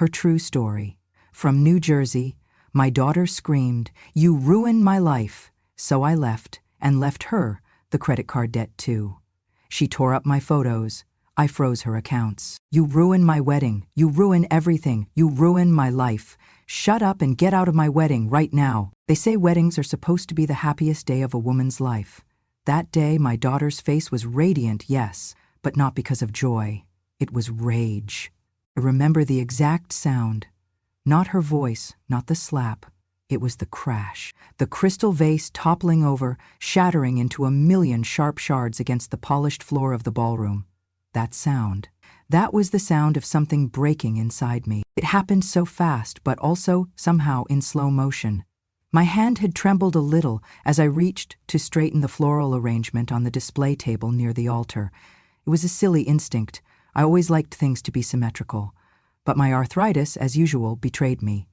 Her true story. From New Jersey, my daughter screamed, "You ruined my life." So I left, and left her the credit card debt too. She tore up my photos. I froze her accounts. "You ruined my wedding. You ruined everything. You ruined my life. Shut up and get out of my wedding right now." They say weddings are supposed to be the happiest day of a woman's life. That day, my daughter's face was radiant, yes, but not because of joy. It was rage. I remember the exact sound. Not her voice, not the slap. It was the crash. The crystal vase toppling over, shattering into a million sharp shards against the polished floor of the ballroom. That sound. That was the sound of something breaking inside me. It happened so fast, but also, somehow, in slow motion. My hand had trembled a little as I reached to straighten the floral arrangement on the display table near the altar. It was a silly instinct. I always liked things to be symmetrical. But my arthritis, as usual, betrayed me.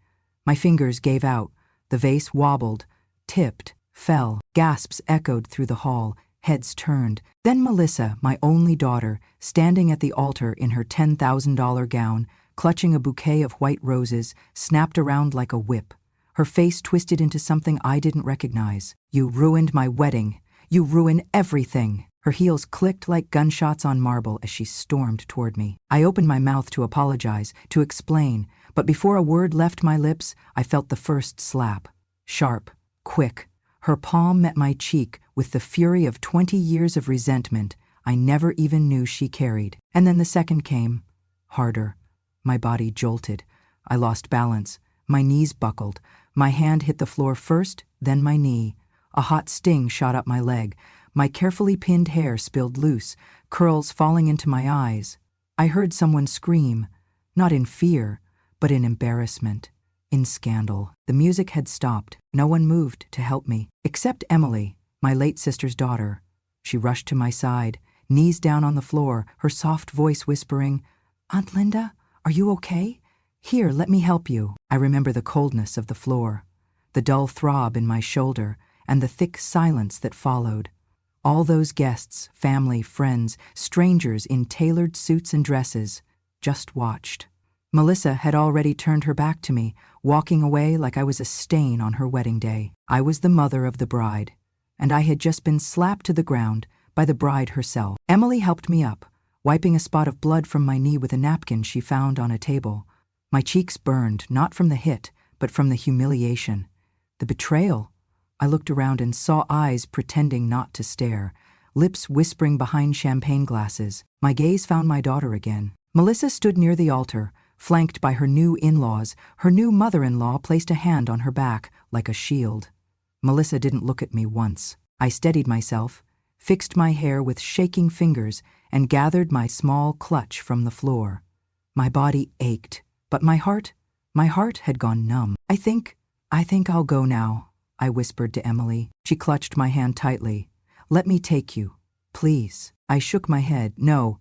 My fingers gave out. The vase wobbled, tipped, fell. Gasps echoed through the hall. Heads turned. Then Melissa, my only daughter, standing at the altar in her $10,000 gown, clutching a bouquet of white roses, snapped around like a whip. Her face twisted into something I didn't recognize. "You ruined my wedding. You ruined everything." Her heels clicked like gunshots on marble as she stormed toward me. I opened my mouth to apologize, to explain, but before a word left my lips, I felt the first slap. Sharp, quick. Her palm met my cheek with the fury of 20 years of resentment I never even knew she carried. And then the second came. Harder. My body jolted. I lost balance. My knees buckled. My hand hit the floor first, then my knee. A hot sting shot up my leg. My carefully pinned hair spilled loose, curls falling into my eyes. I heard someone scream, not in fear, but in embarrassment, in scandal. The music had stopped. No one moved to help me, except Emily, my late sister's daughter. She rushed to my side, knees down on the floor, her soft voice whispering, "Aunt Linda, are you okay? Here, let me help you." I remember the coldness of the floor, the dull throb in my shoulder, and the thick silence that followed. All those guests, family, friends, strangers in tailored suits and dresses, just watched. Melissa had already turned her back to me, walking away like I was a stain on her wedding day. I was the mother of the bride, and I had just been slapped to the ground by the bride herself. Emily helped me up, wiping a spot of blood from my knee with a napkin she found on a table. My cheeks burned, not from the hit, but from the humiliation. The betrayal. I looked around and saw eyes pretending not to stare, lips whispering behind champagne glasses. My gaze found my daughter again. Melissa stood near the altar, flanked by her new in-laws. Her new mother-in-law placed a hand on her back, like a shield. Melissa didn't look at me once. I steadied myself, fixed my hair with shaking fingers, and gathered my small clutch from the floor. My body ached, but my heart had gone numb. I think I'll go now," I whispered to Emily. She clutched my hand tightly. "Let me take you, please." I shook my head. "No,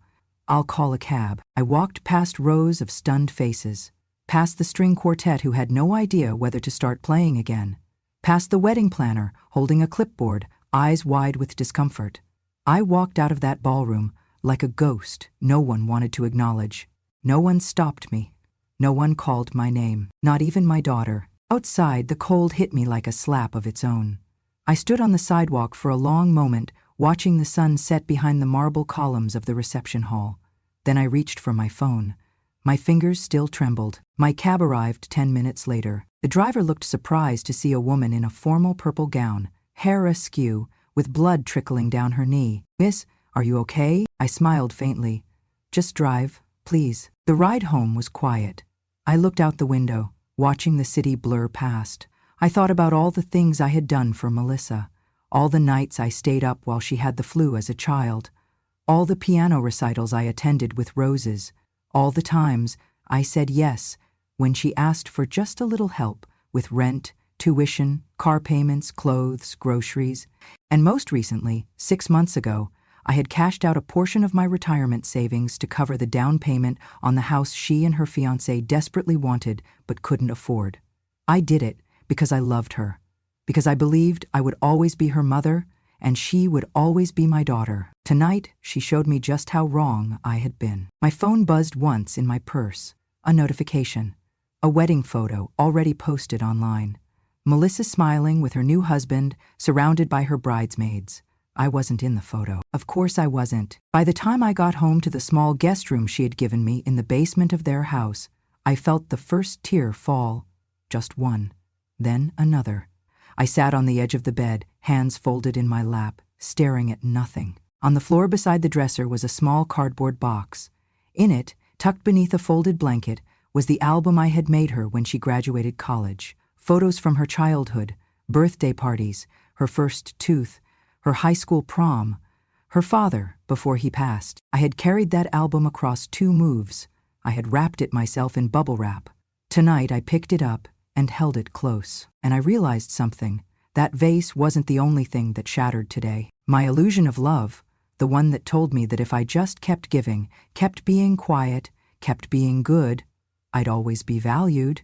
I'll call a cab." I walked past rows of stunned faces, past the string quartet who had no idea whether to start playing again, past the wedding planner holding a clipboard, eyes wide with discomfort. I walked out of that ballroom like a ghost no one wanted to acknowledge. No one stopped me. No one called my name, not even my daughter. Outside, the cold hit me like a slap of its own. I stood on the sidewalk for a long moment, watching the sun set behind the marble columns of the reception hall. Then I reached for my phone. My fingers still trembled. My cab arrived 10 minutes later. The driver looked surprised to see a woman in a formal purple gown, hair askew, with blood trickling down her knee. "Miss, are you okay?" I smiled faintly. "Just drive, please." The ride home was quiet. I looked out the window, watching the city blur past. I thought about all the things I had done for Melissa, all the nights I stayed up while she had the flu as a child, all the piano recitals I attended with roses, all the times I said yes when she asked for just a little help with rent, tuition, car payments, clothes, groceries. And most recently, 6 months ago, I had cashed out a portion of my retirement savings to cover the down payment on the house she and her fiancé desperately wanted but couldn't afford. I did it because I loved her, because I believed I would always be her mother and she would always be my daughter. Tonight, she showed me just how wrong I had been. My phone buzzed once in my purse. A notification. A wedding photo already posted online. Melissa smiling with her new husband, surrounded by her bridesmaids. I wasn't in the photo. Of course I wasn't. By the time I got home to the small guest room she had given me in the basement of their house, I felt the first tear fall. Just one. Then another. I sat on the edge of the bed, hands folded in my lap, staring at nothing. On the floor beside the dresser was a small cardboard box. In it, tucked beneath a folded blanket, was the album I had made her when she graduated college. Photos from her childhood, birthday parties, her first tooth, her high school prom, her father before he passed. I had carried that album across 2 moves. I had wrapped it myself in bubble wrap. Tonight I picked it up and held it close. And I realized something. That vase wasn't the only thing that shattered today. My illusion of love, the one that told me that if I just kept giving, kept being quiet, kept being good, I'd always be valued.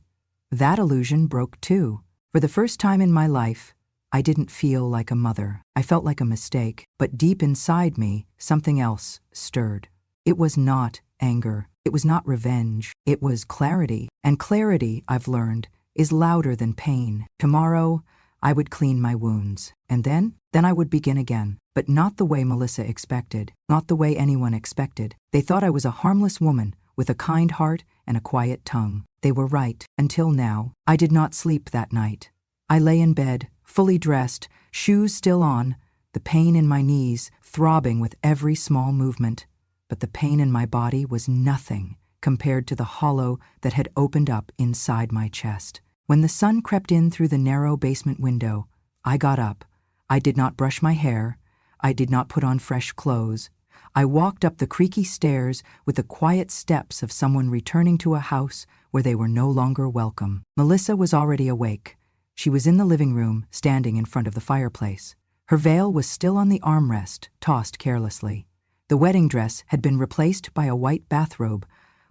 That illusion broke too. For the first time in my life, I didn't feel like a mother. I felt like a mistake, but deep inside me, something else stirred. It was not anger. It was not revenge. It was clarity. And clarity, I've learned, is louder than pain. Tomorrow, I would clean my wounds. And then I would begin again. But not the way Melissa expected. Not the way anyone expected. They thought I was a harmless woman with a kind heart and a quiet tongue. They were right. Until now, I did not sleep that night. I lay in bed, fully dressed, shoes still on, the pain in my knees throbbing with every small movement. But the pain in my body was nothing compared to the hollow that had opened up inside my chest. When the sun crept in through the narrow basement window, I got up. I did not brush my hair. I did not put on fresh clothes. I walked up the creaky stairs with the quiet steps of someone returning to a house where they were no longer welcome. Melissa was already awake. She was in the living room, standing in front of the fireplace. Her veil was still on the armrest, tossed carelessly. The wedding dress had been replaced by a white bathrobe,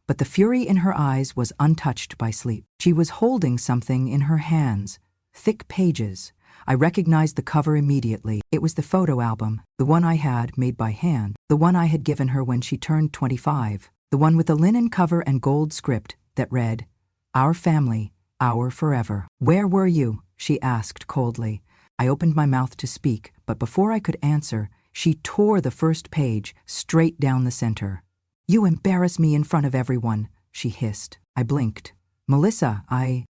but the fury in her eyes was untouched by sleep. She was holding something in her hands, thick pages. I recognized the cover immediately. It was the photo album, the one I had made by hand, the one I had given her when she turned 25, the one with the linen cover and gold script that read, "Our family, our forever." "Where were you?" she asked coldly. I opened my mouth to speak, but before I could answer, she tore the first page straight down the center. "You embarrass me in front of everyone," she hissed. I blinked. "Melissa,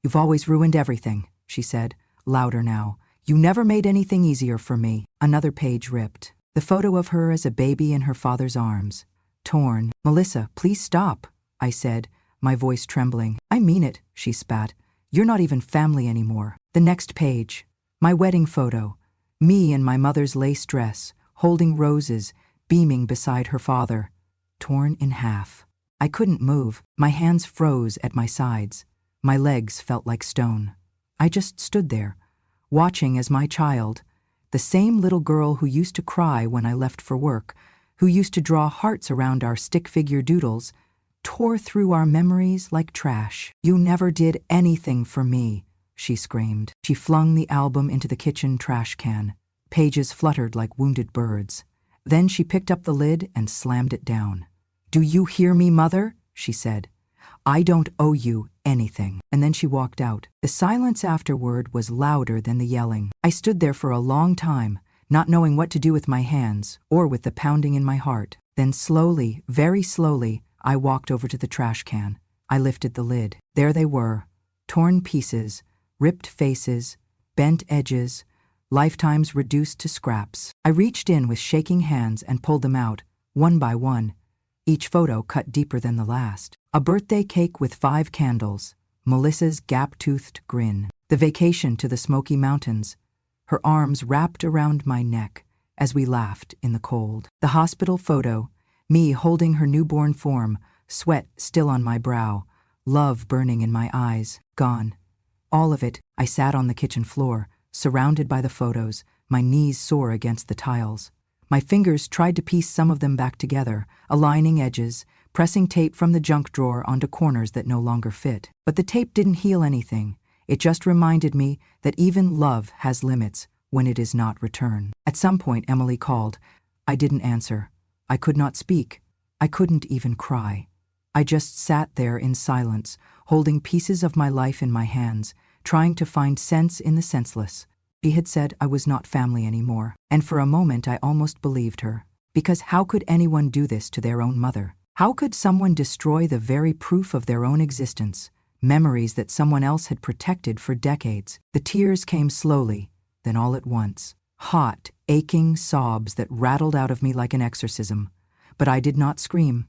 you've always ruined everything," she said, louder now. "You never made anything easier for me." Another page ripped. The photo of her as a baby in her father's arms. Torn. "Melissa, please stop," I said, my voice trembling. "I mean it," she spat. "You're not even family anymore." The next page. My wedding photo. Me in my mother's lace dress, holding roses, beaming beside her father. Torn in half. I couldn't move. My hands froze at my sides. My legs felt like stone. I just stood there, watching as my child, the same little girl who used to cry when I left for work, who used to draw hearts around our stick figure doodles, tore through our memories like trash. "You never did anything for me," she screamed. She flung the album into the kitchen trash can. Pages fluttered like wounded birds. Then she picked up the lid and slammed it down. "Do you hear me, Mother?" she said. "I don't owe you anything." And then she walked out. The silence afterward was louder than the yelling. I stood there for a long time, not knowing what to do with my hands or with the pounding in my heart. Then slowly, very slowly, I walked over to the trash can. I lifted the lid. There they were, torn pieces, ripped faces, bent edges, lifetimes reduced to scraps. I reached in with shaking hands and pulled them out, one by one, each photo cut deeper than the last. A birthday cake with 5 candles, Melissa's gap-toothed grin. The vacation to the Smoky Mountains, her arms wrapped around my neck as we laughed in the cold. The hospital photo, me holding her newborn form, sweat still on my brow, love burning in my eyes, gone. All of it. I sat on the kitchen floor, surrounded by the photos, my knees sore against the tiles. My fingers tried to piece some of them back together, aligning edges, pressing tape from the junk drawer onto corners that no longer fit. But the tape didn't heal anything. It just reminded me that even love has limits when it is not returned. At some point, Emily called. I didn't answer. I could not speak. I couldn't even cry. I just sat there in silence, holding pieces of my life in my hands, trying to find sense in the senseless. She had said I was not family anymore, and for a moment I almost believed her. Because how could anyone do this to their own mother? How could someone destroy the very proof of their own existence, memories that someone else had protected for decades? The tears came slowly, then all at once. Hot, aching sobs that rattled out of me like an exorcism. But I did not scream.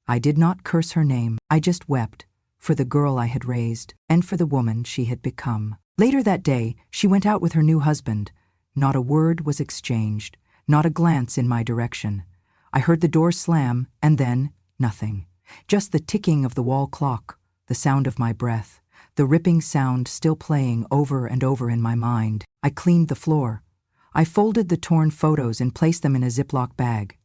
I did not curse her name. I just wept, for the girl I had raised, and for the woman she had become. Later that day, she went out with her new husband. Not a word was exchanged, not a glance in my direction. I heard the door slam, and then nothing. Just the ticking of the wall clock, the sound of my breath, the ripping sound still playing over and over in my mind. I cleaned the floor. I folded the torn photos and placed them in a Ziploc bag.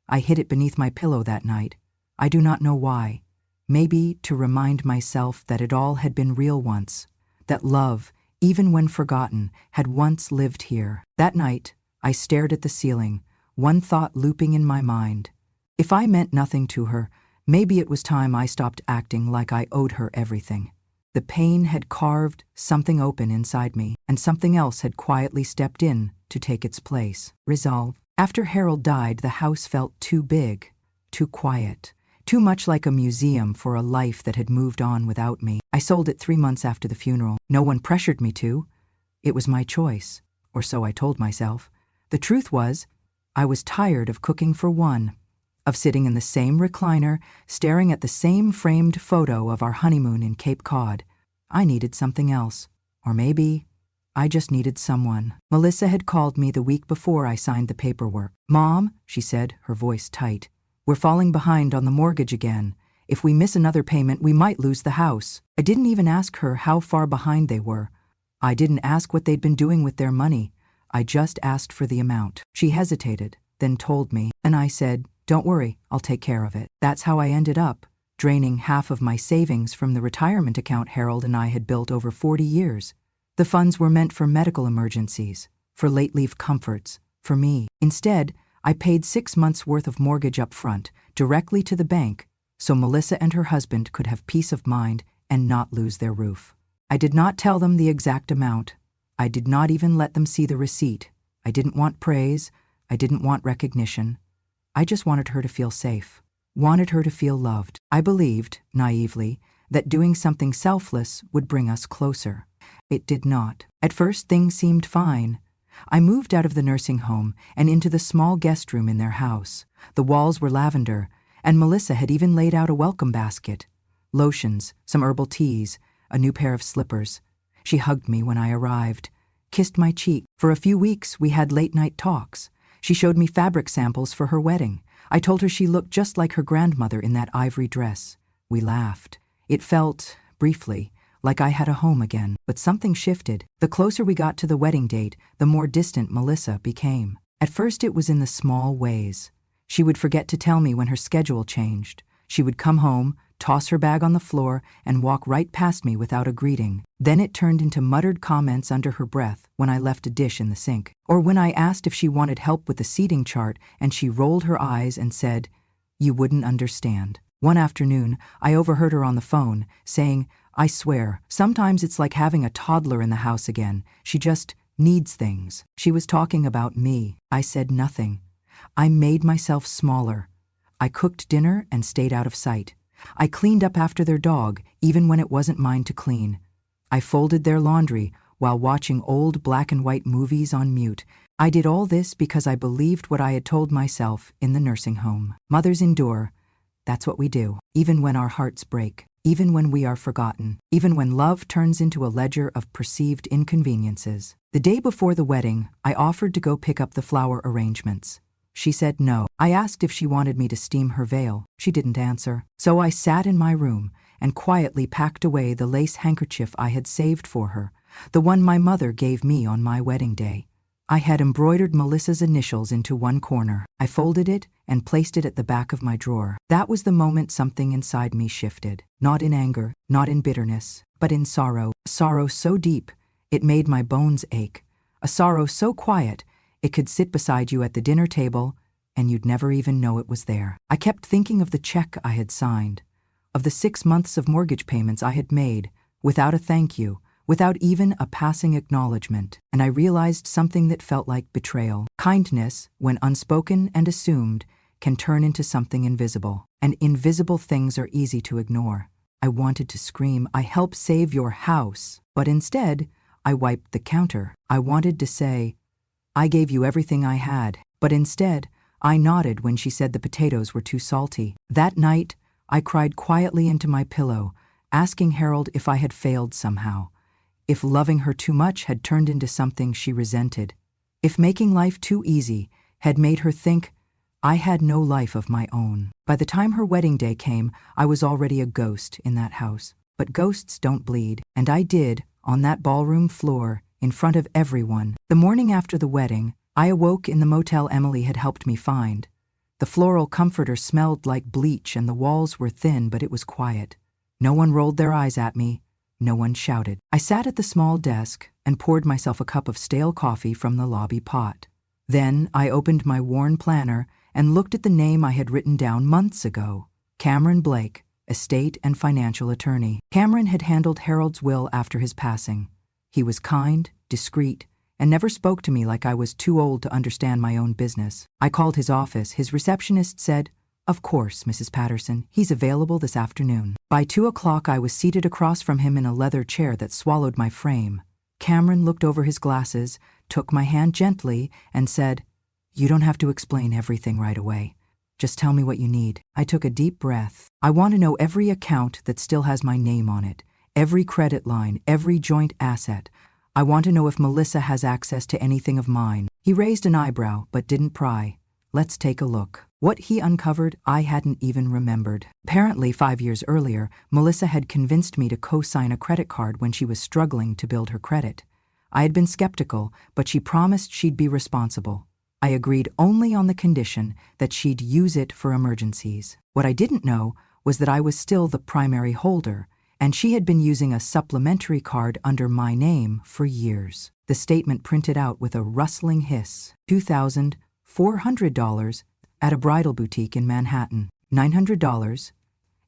I hid it beneath my pillow that night. I do not know why. Maybe to remind myself that it all had been real once, that love, even when forgotten, had once lived here. That night, I stared at the ceiling, one thought looping in my mind. If I meant nothing to her, maybe it was time I stopped acting like I owed her everything. The pain had carved something open inside me, and something else had quietly stepped in to take its place. Resolve. After Harold died, the house felt too big, too quiet, too much like a museum for a life that had moved on without me. I sold it 3 months after the funeral. No one pressured me to. It was my choice, or so I told myself. The truth was, I was tired of cooking for one, of sitting in the same recliner, staring at the same framed photo of our honeymoon in Cape Cod. I needed something else. Or maybe I just needed someone. Melissa had called me the week before I signed the paperwork. "Mom," she said, her voice tight, "we're falling behind on the mortgage again. If we miss another payment, we might lose the house." I didn't even ask her how far behind they were. I didn't ask what they'd been doing with their money. I just asked for the amount. She hesitated, then told me, and I said, "Don't worry, I'll take care of it." That's how I ended up, draining half of my savings from the retirement account Harold and I had built over 40 years. The funds were meant for medical emergencies, for late leave comforts, for me. Instead, I paid 6 months' worth of mortgage up front, directly to the bank, so Melissa and her husband could have peace of mind and not lose their roof. I did not tell them the exact amount. I did not even let them see the receipt. I didn't want praise. I didn't want recognition. I just wanted her to feel safe, wanted her to feel loved. I believed, naively, that doing something selfless would bring us closer. It did not. At first, things seemed fine. I moved out of the nursing home and into the small guest room in their house. The walls were lavender, and Melissa had even laid out a welcome basket. Lotions, some herbal teas, a new pair of slippers. She hugged me when I arrived, kissed my cheek. For a few weeks, we had late-night talks. She showed me fabric samples for her wedding. I told her she looked just like her grandmother in that ivory dress. We laughed. It felt, briefly, like I had a home again. But something shifted. The closer we got to the wedding date, the more distant Melissa became. At first it was in the small ways. She would forget to tell me when her schedule changed. She would come home, toss her bag on the floor, and walk right past me without a greeting. Then it turned into muttered comments under her breath when I left a dish in the sink. Or when I asked if she wanted help with the seating chart and she rolled her eyes and said, "You wouldn't understand." One afternoon, I overheard her on the phone, saying, "I swear, sometimes it's like having a toddler in the house again. She just needs things." She was talking about me. I said nothing. I made myself smaller. I cooked dinner and stayed out of sight. I cleaned up after their dog, even when it wasn't mine to clean. I folded their laundry while watching old black and white movies on mute. I did all this because I believed what I had told myself in the nursing home. Mothers endure. That's what we do, even when our hearts break, even when we are forgotten, even when love turns into a ledger of perceived inconveniences. The day before the wedding, I offered to go pick up the flower arrangements. She said no. I asked if she wanted me to steam her veil. She didn't answer. So I sat in my room and quietly packed away the lace handkerchief I had saved for her, the one my mother gave me on my wedding day. I had embroidered Melissa's initials into one corner. I folded it and placed it at the back of my drawer. That was the moment something inside me shifted. Not in anger, not in bitterness, but in sorrow. Sorrow so deep, it made my bones ache. A sorrow so quiet, it could sit beside you at the dinner table, and you'd never even know it was there. I kept thinking of the check I had signed. of the 6 months of mortgage payments I had made, without a thank you, without even a passing acknowledgement, and I realized something that felt like betrayal. Kindness, when unspoken and assumed, can turn into something invisible, and invisible things are easy to ignore. I wanted to scream, "I helped save your house," but instead, I wiped the counter. I wanted to say, "I gave you everything I had," but instead, I nodded when she said the potatoes were too salty. That night, I cried quietly into my pillow, asking Harold if I had failed somehow, if loving her too much had turned into something she resented, if making life too easy had made her think I had no life of my own. By the time her wedding day came, I was already a ghost in that house. But ghosts don't bleed, and I did, on that ballroom floor, in front of everyone. The morning after the wedding, I awoke in the motel Emily had helped me find. The floral comforter smelled like bleach and the walls were thin, but it was quiet. No one rolled their eyes at me. No one shouted. I sat at the small desk and poured myself a cup of stale coffee from the lobby pot. Then I opened my worn planner and looked at the name I had written down months ago. Cameron Blake, estate and financial attorney. Cameron had handled Harold's will after his passing. He was kind, discreet, and never spoke to me like I was too old to understand my own business. I called his office. His receptionist said, "Of course, Mrs. Patterson, he's available this afternoon." By 2 o'clock, I was seated across from him in a leather chair that swallowed my frame. Cameron looked over his glasses, took my hand gently, and said, "You don't have to explain everything right away. Just tell me what you need." I took a deep breath. "I want to know every account that still has my name on it, every credit line, every joint asset. I want to know if Melissa has access to anything of mine." He raised an eyebrow, but didn't pry. "Let's take a look." What he uncovered, I hadn't even remembered. Apparently, 5 years earlier, Melissa had convinced me to co-sign a credit card when she was struggling to build her credit. I had been skeptical, but she promised she'd be responsible. I agreed only on the condition that she'd use it for emergencies. What I didn't know was that I was still the primary holder, and she had been using a supplementary card under my name for years. The statement printed out with a rustling hiss. $2,400 at a bridal boutique in Manhattan, $900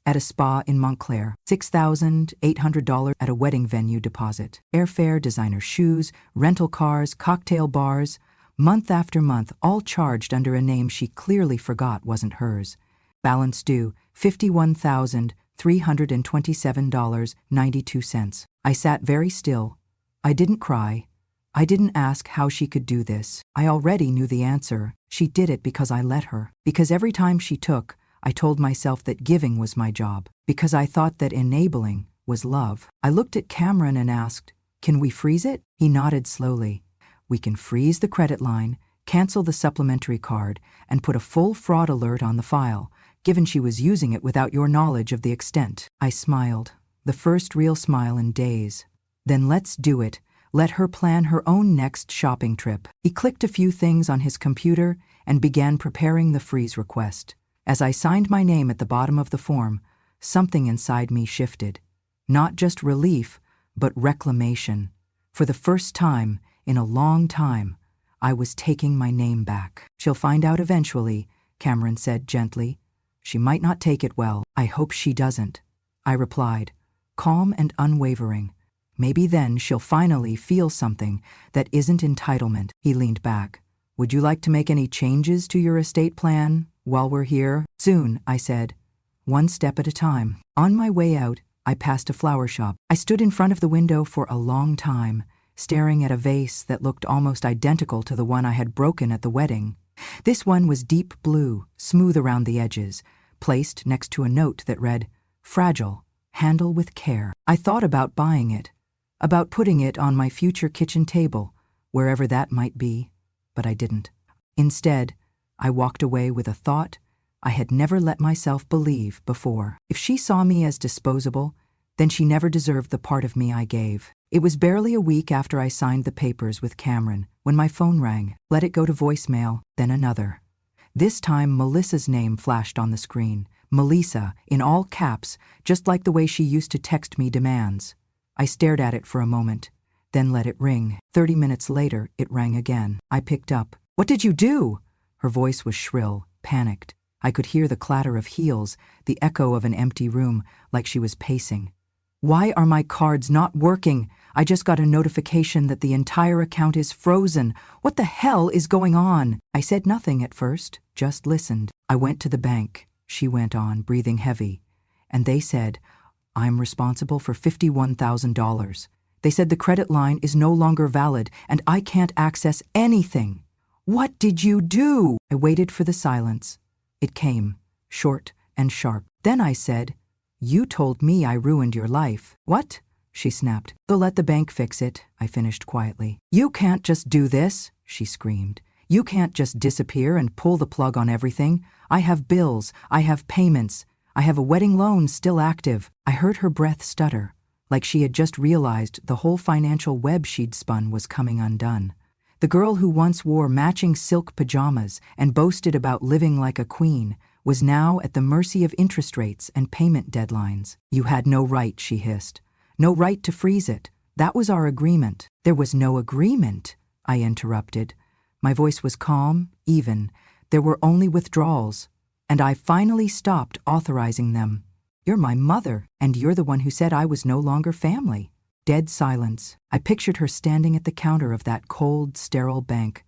at a spa in Montclair, $6,800 at a wedding venue deposit, airfare, designer shoes, rental cars, cocktail bars, month after month, all charged under a name she clearly forgot wasn't hers. Balance due, $51,327.92. I sat very still. I didn't cry. I didn't ask how she could do this. I already knew the answer. She did it because I let her. Because every time she took, I told myself that giving was my job. Because I thought that enabling was love. I looked at Cameron and asked, "Can we freeze it?" He nodded slowly. "We can freeze the credit line, cancel the supplementary card, and put a full fraud alert on the file, given she was using it without your knowledge of the extent." I smiled, the first real smile in days. "Then let's do it. Let her plan her own next shopping trip." He clicked a few things on his computer and began preparing the freeze request. As I signed my name at the bottom of the form, something inside me shifted. Not just relief, but reclamation. For the first time, in a long time, I was taking my name back. "She'll find out eventually," Cameron said gently. "She might not take it well." "I hope she doesn't," I replied, calm and unwavering. "Maybe then she'll finally feel something that isn't entitlement." He leaned back. "Would you like to make any changes to your estate plan while we're here?" "Soon," I said, one step at a time. On my way out, I passed a flower shop. I stood in front of the window for a long time, staring at a vase that looked almost identical to the one I had broken at the wedding. This one was deep blue, smooth around the edges, placed next to a note that read, "Fragile, handle with care." I thought about buying it, about putting it on my future kitchen table, wherever that might be, but I didn't. Instead, I walked away with a thought I had never let myself believe before. If she saw me as disposable, then she never deserved the part of me I gave. It was barely a week after I signed the papers with Cameron when my phone rang. Let it go to voicemail, then another. This time, Melissa's name flashed on the screen. Melissa, in all caps, just like the way she used to text me demands. I stared at it for a moment, then let it ring. 30 minutes later, it rang again. I picked up. "What did you do?" Her voice was shrill, panicked. I could hear the clatter of heels, the echo of an empty room, like she was pacing. Why are my cards not working? I just got a notification that the entire account is frozen. What the hell is going on? I said nothing at first, just listened. I went to the bank, she went on, breathing heavy. And they said, I'm responsible for $51,000. They said the credit line is no longer valid and I can't access anything. What did you do? I waited for the silence. It came, short and sharp. Then I said, You told me I ruined your life. What? She snapped. They'll let the bank fix it, I finished quietly. You can't just do this, she screamed. You can't just disappear and pull the plug on everything. I have bills, I have payments, I have a wedding loan still active. I heard her breath stutter, like she had just realized the whole financial web she'd spun was coming undone. The girl who once wore matching silk pajamas and boasted about living like a queen was now at the mercy of interest rates and payment deadlines. You had no right, she hissed. No right to freeze it. That was our agreement. There was no agreement, I interrupted. My voice was calm, even. There were only withdrawals. And I finally stopped authorizing them. You're my mother, and you're the one who said I was no longer family. Dead silence. I pictured her standing at the counter of that cold, sterile bank.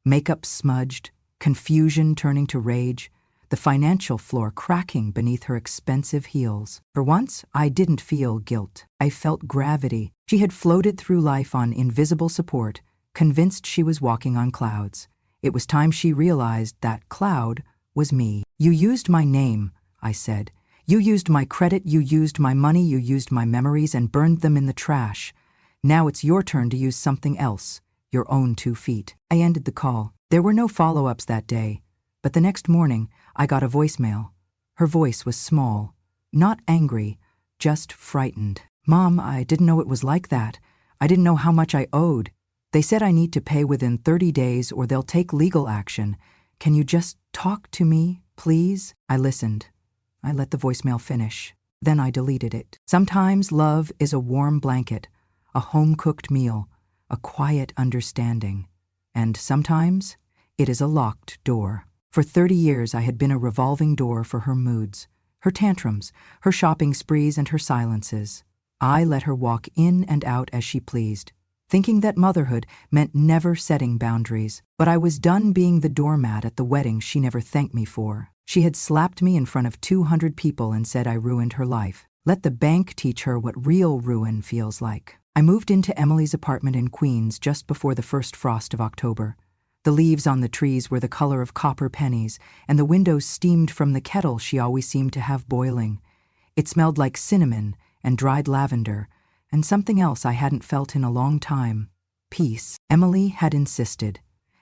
Makeup smudged, confusion turning to rage, the financial floor cracking beneath her expensive heels. For once, I didn't feel guilt. I felt gravity. She had floated through life on invisible support, convinced she was walking on clouds. It was time she realized that cloud was me. You used my name, I said. You used my credit, you used my money, you used my memories and burned them in the trash. Now it's your turn to use something else, your own 2 feet. I ended the call. There were no follow-ups that day, but the next morning I got a voicemail. Her voice was small, not angry, just frightened. Mom, I didn't know it was like that. I didn't know how much I owed. They said I need to pay within 30 days or they'll take legal action. Can you just talk to me, please? I listened. I let the voicemail finish. Then I deleted it. Sometimes love is a warm blanket, a home-cooked meal, a quiet understanding. And sometimes it is a locked door. For 30 years I had been a revolving door for her moods, her tantrums, her shopping sprees, and her silences. I let her walk in and out as she pleased, thinking that motherhood meant never setting boundaries. But I was done being the doormat at the wedding she never thanked me for. She had slapped me in front of 200 people and said I ruined her life. Let the bank teach her what real ruin feels like. I moved into Emily's apartment in Queens just before the first frost of October. The leaves on the trees were the color of copper pennies, and the windows steamed from the kettle she always seemed to have boiling. It smelled like cinnamon and dried lavender, and something else I hadn't felt in a long time. Peace. Emily had insisted.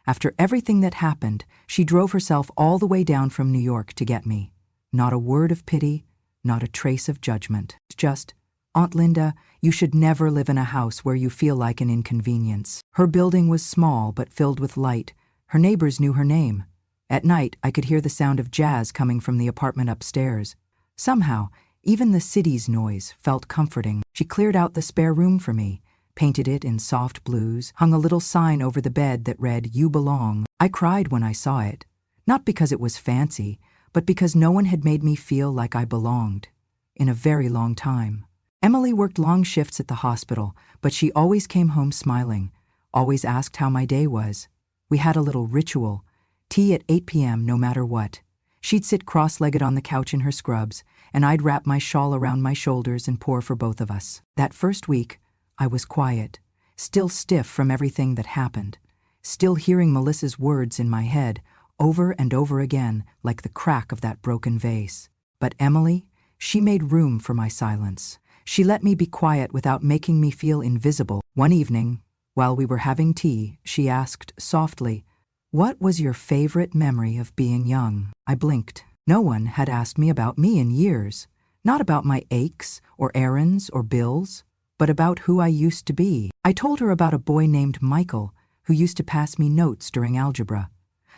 After everything that happened, she drove herself all the way down from New York to get me. Not a word of pity, not a trace of judgment. Just, Aunt Linda, you should never live in a house where you feel like an inconvenience. Her building was small but filled with light. Her neighbors knew her name. At night, I could hear the sound of jazz coming from the apartment upstairs. Somehow, even the city's noise felt comforting. She cleared out the spare room for me, painted it in soft blues, hung a little sign over the bed that read, "You belong." I cried when I saw it, not because it was fancy, but because no one had made me feel like I belonged. In a very long time. Emily worked long shifts at the hospital, but she always came home smiling, always asked how my day was. We had a little ritual, tea at 8 p.m. no matter what. She'd sit cross-legged on the couch in her scrubs, and I'd wrap my shawl around my shoulders and pour for both of us. That first week, I was quiet, still stiff from everything that happened, still hearing Melissa's words in my head over and over again like the crack of that broken vase. But Emily, she made room for my silence. She let me be quiet without making me feel invisible. One evening, while we were having tea, she asked softly, "What was your favorite memory of being young?" I blinked. No one had asked me about me in years, not about my aches or errands or bills, but about who I used to be. I told her about a boy named Michael who used to pass me notes during algebra,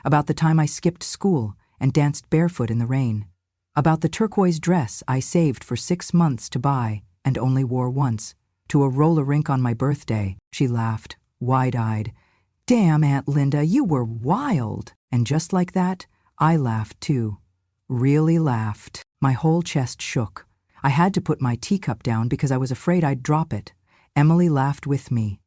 about the time I skipped school and danced barefoot in the rain, about the turquoise dress I saved for 6 months to buy and only wore once, to a roller rink on my birthday. She laughed, wide-eyed. "Damn, Aunt Linda, you were wild." And just like that, I laughed too. really laughed. My whole chest shook. I had to put my teacup down because I was afraid I'd drop it. Emily laughed with me,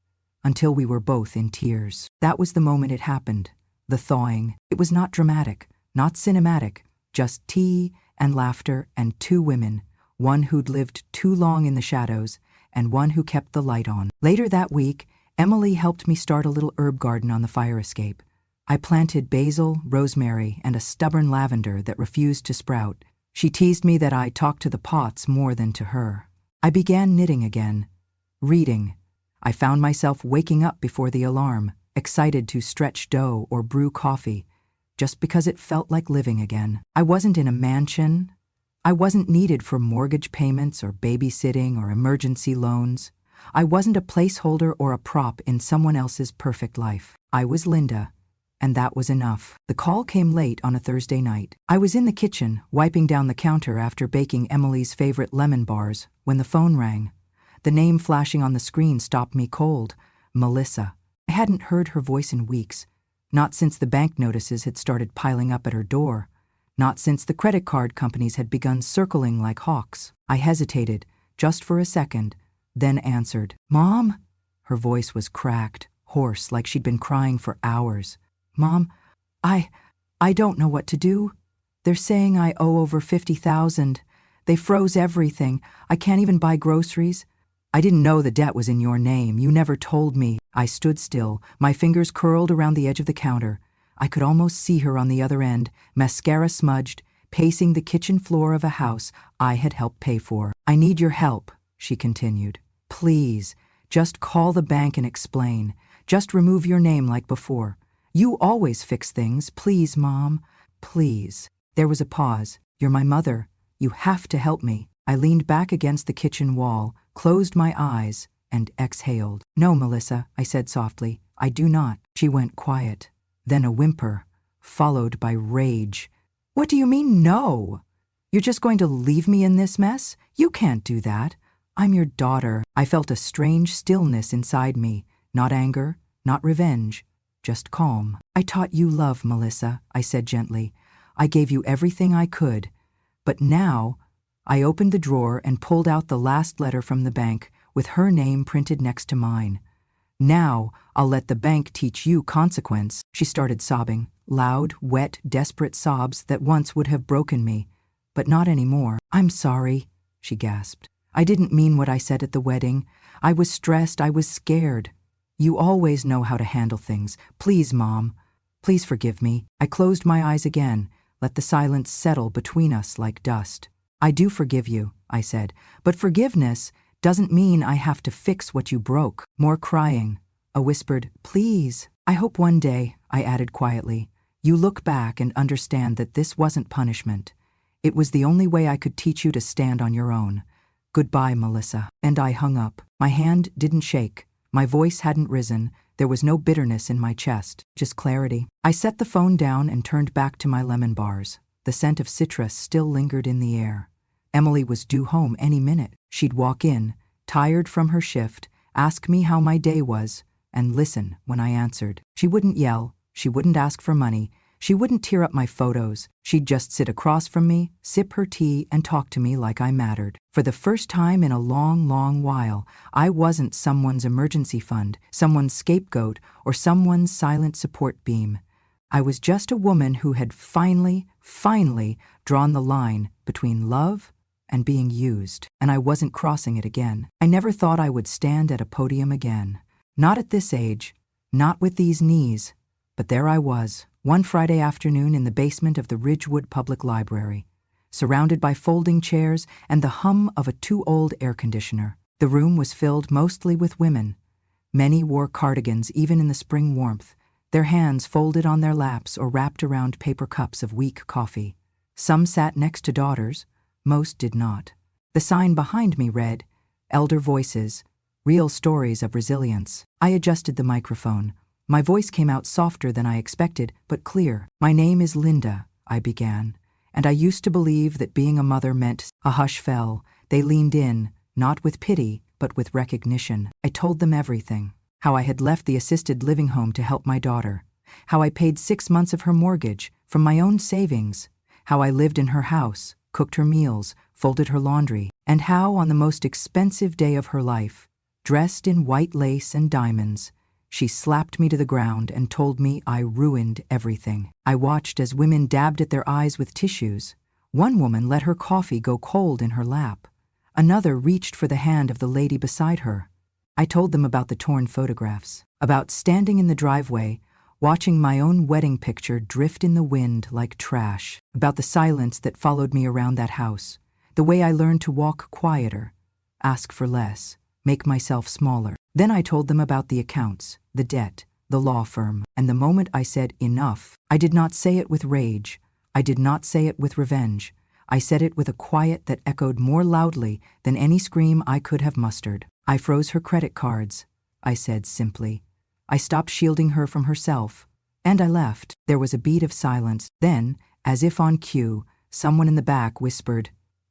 until we were both in tears. That was the moment it happened. The thawing. It was not dramatic, not cinematic, just tea and laughter and two women, one who'd lived too long in the shadows and one who kept the light on. Later that week, Emily helped me start a little herb garden on the fire escape. I planted basil, rosemary, and a stubborn lavender that refused to sprout. She teased me that I talked to the pots more than to her. I began knitting again, reading. I found myself waking up before the alarm, excited to stretch dough or brew coffee, just because it felt like living again. I wasn't in a mansion. I wasn't needed for mortgage payments or babysitting or emergency loans. I wasn't a placeholder or a prop in someone else's perfect life. I was Linda, and that was enough. The call came late on a Thursday night. I was in the kitchen, wiping down the counter after baking Emily's favorite lemon bars, when the phone rang. The name flashing on the screen stopped me cold. Melissa. I hadn't heard her voice in weeks. Not since the bank notices had started piling up at her door. Not since the credit card companies had begun circling like hawks. I hesitated, just for a second, then answered. "Mom?" Her voice was cracked, hoarse, like she'd been crying for hours. "Mom, I don't know what to do. They're saying I owe over $50,000. They froze everything. I can't even buy groceries." "I didn't know the debt was in your name. You never told me." I stood still, my fingers curled around the edge of the counter. I could almost see her on the other end, mascara smudged, pacing the kitchen floor of a house I had helped pay for. "I need your help," she continued. "Please, just call the bank and explain. Just remove your name like before. You always fix things. Please, Mom. Please." There was a pause. "You're my mother. You have to help me." I leaned back against the kitchen wall, closed my eyes, and exhaled. "No, Melissa," I said softly. "I do not." She went quiet. Then a whimper, followed by rage. "What do you mean, no? You're just going to leave me in this mess? You can't do that. I'm your daughter." I felt a strange stillness inside me. Not anger, not revenge, just calm. "I taught you love, Melissa," I said gently. "I gave you everything I could. But now," I opened the drawer and pulled out the last letter from the bank, with her name printed next to mine. "Now, I'll let the bank teach you consequence." She started sobbing, loud, wet, desperate sobs that once would have broken me, but not anymore. "I'm sorry," she gasped. "I didn't mean what I said at the wedding. I was stressed, I was scared. You always know how to handle things. Please, Mom. Please forgive me." I closed my eyes again, let the silence settle between us like dust. "I do forgive you," I said, "but forgiveness doesn't mean I have to fix what you broke." More crying. A whispered, "Please." "I hope one day," I added quietly, "you look back and understand that this wasn't punishment. It was the only way I could teach you to stand on your own. Goodbye, Melissa." And I hung up. My hand didn't shake. My voice hadn't risen. There was no bitterness in my chest, just clarity. I set the phone down and turned back to my lemon bars. The scent of citrus still lingered in the air. Emily was due home any minute. She'd walk in, tired from her shift, ask me how my day was, and listen when I answered. She wouldn't yell. She wouldn't ask for money. She wouldn't tear up my photos. She'd just sit across from me, sip her tea, and talk to me like I mattered. For the first time in a long, long while, I wasn't someone's emergency fund, someone's scapegoat, or someone's silent support beam. I was just a woman who had finally drawn the line between love and being used, and I wasn't crossing it again. I never thought I would stand at a podium again. Not at this age, not with these knees, but there I was, one Friday afternoon in the basement of the Ridgewood Public Library, surrounded by folding chairs and the hum of a too-old air conditioner. The room was filled mostly with women. Many wore cardigans even in the spring warmth, their hands folded on their laps or wrapped around paper cups of weak coffee. Some sat next to daughters, most did not. The sign behind me read, "Elder Voices, Real Stories of Resilience." I adjusted the microphone. My voice came out softer than I expected, but clear. "My name is Linda," I began, "and I used to believe that being a mother meant..." A hush fell. They leaned in, not with pity, but with recognition. I told them everything. How I had left the assisted living home to help my daughter. How I paid 6 months of her mortgage from my own savings. how I lived in her house, cooked her meals, folded her laundry, and how, on the most expensive day of her life, dressed in white lace and diamonds, she slapped me to the ground and told me I ruined everything. I watched as women dabbed at their eyes with tissues. One woman let her coffee go cold in her lap. Another reached for the hand of the lady beside her. I told them about the torn photographs, about standing in the driveway, watching my own wedding picture drift in the wind like trash, about the silence that followed me around that house, the way I learned to walk quieter, ask for less, make myself smaller. Then I told them about the accounts, the debt, the law firm, and the moment I said enough, I did not say it with rage. I did not say it with revenge. I said it with a quiet that echoed more loudly than any scream I could have mustered. I froze her credit cards, I said simply. I stopped shielding her from herself, and I left. There was a beat of silence. Then, as if on cue, someone in the back whispered,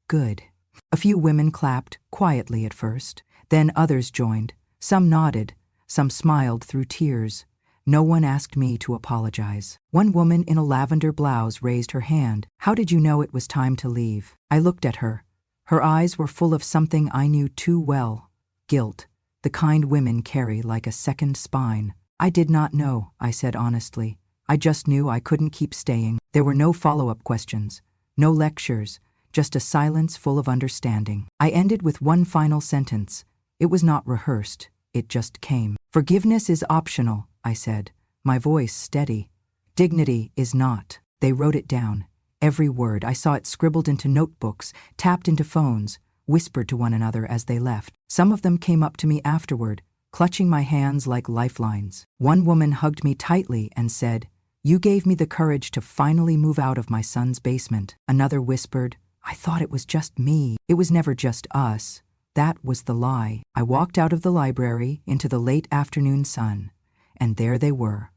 "Good." A few women clapped, quietly at first. Then others joined. Some nodded, some smiled through tears. No one asked me to apologize. One woman in a lavender blouse raised her hand. "How did you know it was time to leave?" I looked at her. Her eyes were full of something I knew too well. Guilt, the kind women carry like a second spine. "I did not know," I said honestly. "I just knew I couldn't keep staying." There were no follow-up questions, no lectures, just a silence full of understanding. I ended with one final sentence. It was not rehearsed, it just came. "Forgiveness is optional," I said, my voice steady. "Dignity is not." They wrote it down. Every word. I saw it scribbled into notebooks, tapped into phones, whispered to one another as they left. Some of them came up to me afterward, clutching my hands like lifelines. One woman hugged me tightly and said, "You gave me the courage to finally move out of my son's basement." Another whispered, "I thought it was just me." It was never just us. That was the lie. I walked out of the library into the late afternoon sun, and there they were.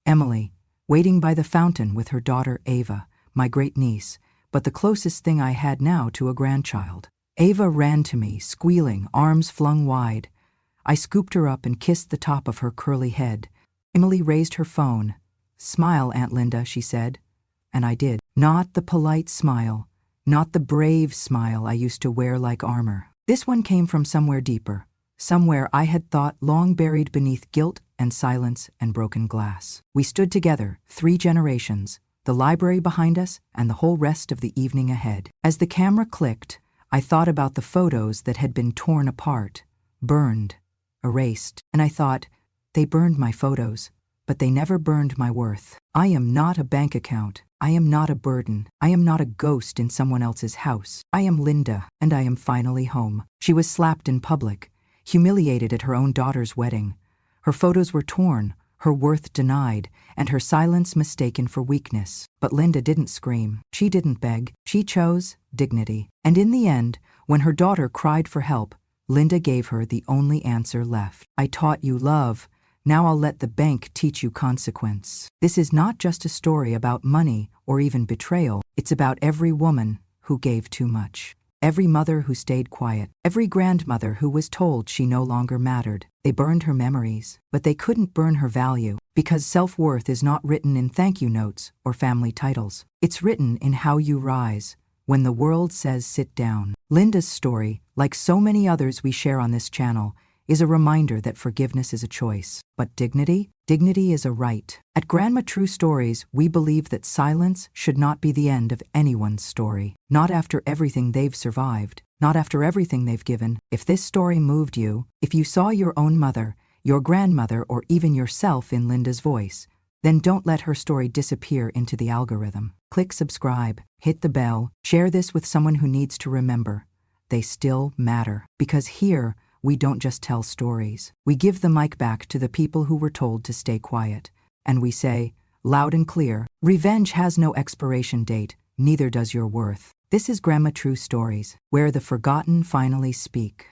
Emily, waiting by the fountain with her daughter Ava, my great-niece, but the closest thing I had now to a grandchild. Ava ran to me, squealing, arms flung wide. I scooped her up and kissed the top of her curly head. Emily raised her phone. "Smile, Aunt Linda," she said. And I did. Not the polite smile, not the brave smile I used to wear like armor. This one came from somewhere deeper, somewhere I had thought long buried beneath guilt and silence and broken glass. We stood together, 3 generations, the library behind us and the whole rest of the evening ahead. As the camera clicked, I thought about the photos that had been torn apart, burned, erased, and I thought, they burned my photos, but they never burned my worth. I am not a bank account. I am not a burden. I am not a ghost in someone else's house. I am Linda, and I am finally home. She was slapped in public, humiliated at her own daughter's wedding. Her photos were torn, her worth denied, and her silence mistaken for weakness. But Linda didn't scream. She didn't beg. She chose dignity. And in the end, when her daughter cried for help, Linda gave her the only answer left. "I taught you love. Now I'll let the bank teach you consequence." This is not just a story about money or even betrayal. It's about every woman who gave too much. Every mother who stayed quiet. Every grandmother who was told she no longer mattered. They burned her memories, but they couldn't burn her value, because self-worth is not written in thank you notes or family titles. It's written in how you rise when the world says sit down. Linda's story, like so many others we share on this channel, is a reminder that forgiveness is a choice. But dignity? Dignity is a right. At Grandma True Stories, we believe that silence should not be the end of anyone's story. Not after everything they've survived. Not after everything they've given. If this story moved you, if you saw your own mother, your grandmother, or even yourself in Linda's voice, then don't let her story disappear into the algorithm. Click subscribe, hit the bell, share this with someone who needs to remember. They still matter. Because here, we don't just tell stories. We give the mic back to the people who were told to stay quiet. And we say, loud and clear, revenge has no expiration date, neither does your worth. This is Grandma True Stories, where the forgotten finally speak.